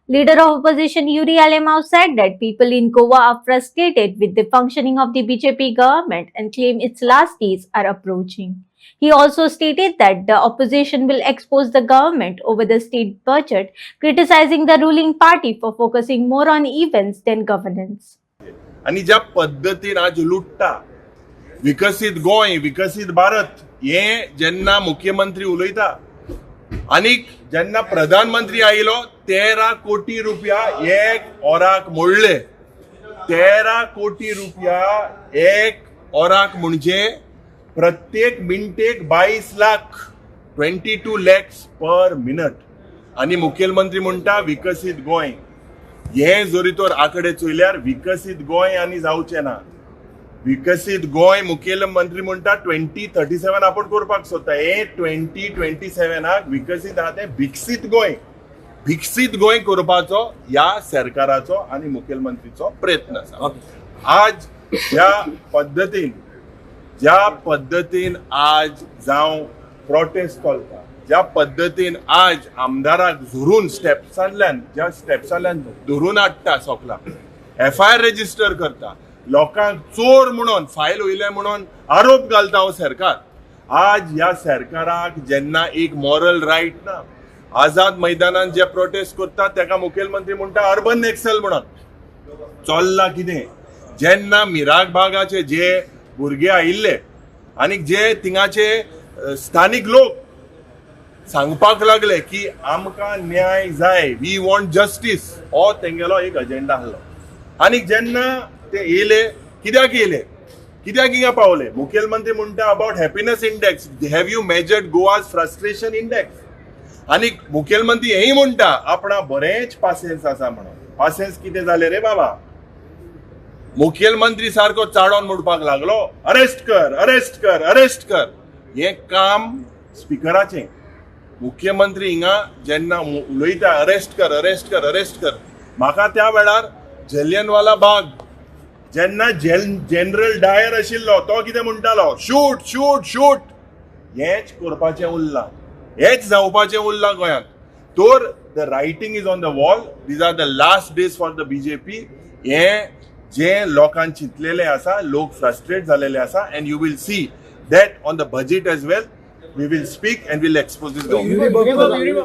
Leader of opposition Yuri Alemov said that people in Goa are frustrated with the functioning of the BJP government and claim its last days are approaching. He also stated that the opposition will expose the government over the state budget, criticizing the ruling party for focusing more on events than governance. आणि ज्या पद्धतीन आज लुटता विकसित गोंय विकसित भारत हे जेन्ना मुख्यमंत्री उलयता आणि जेन्ना प्रधानमंत्री आयलो 13 कोटी रुपया एक ओराक मोडले 13 कोटी रुपया एक ओराक म्हणजे प्रत्येक मिनटेक 22 लाख 22 lakhs पर मिनट आणि मुख्यमंत्री म्हणटा विकसित गोंय हे जरी तर आकडे चोयल्यार विकसित गोंय आणि जावचे ना विकसित गोंय मुख्यमंत्री म्हणटा 2037 आपण करपाक सोदता हे 2027 विकसित आहा ते विकसित गोंय करपाचो या सरकाराचो आणि मुख्यमंत्रीचो प्रयत्न आसा आज ज्या पद्धतीन आज जावं प्रोटेस्ट चलता ज्या पद्धतीन आज आमदाराक धरून स्टेप्सांतल्यान धरून हाडटा सोकलाक FIR रजिस्टर करता लोकांक चोर म्हणून फायल वयले म्हणून आरोप घालता हो सरकार आज ह्या सरकाराक जेन्ना एक मॉरल रायट ना आझाद मैदानात जे प्रोटेस्ट करता तेका मुख्यमंत्री म्हणटा अर्बन एक्सेल म्हणून चल्ला कितें जेन्ना मिराग भागाचे जे भुरगे आयिल्ले आनी जे थिंगाचे स्थानिक लोक सांगपाक लागले की आमकां न्याय जाय वी वॉन्ट जस्टीस हो तेंगेलो एक अजेंडा आसलो आनी जेन्ना ते येले कित्याक हिंगा पावले मुख्यमंत्री म्हणटा about happiness index have you measured Goa's frustration index आनी मुख्यमंत्री हेय म्हणटा आपणा बरेच पासेन्स आसा म्हणून पासेन्स कितें जाले रे बाबा मुख्यमंत्री सारको चाडोन म्हणपाक लागलो अरेस्ट कर हे काम स्पिकराचें मुख्यमंत्री हिंगा जेन्ना उलयता अरेस्ट कर म्हाका त्या वेळार जलियनवाला बाग जेन्ना जनरल डायर आशिल्लो तो कितें म्हणटालो शूट हेच करपाचें उरलां हेच जावपाचें उरलां गोंयांत तर the writing is on the wall these are the last days for the BJP हे जे लोकांनी चिंतलेले आसा लोक फ्रस्ट्रेट जालेले आसा and you will see that on the budget as well we will speak and we'll expose this government.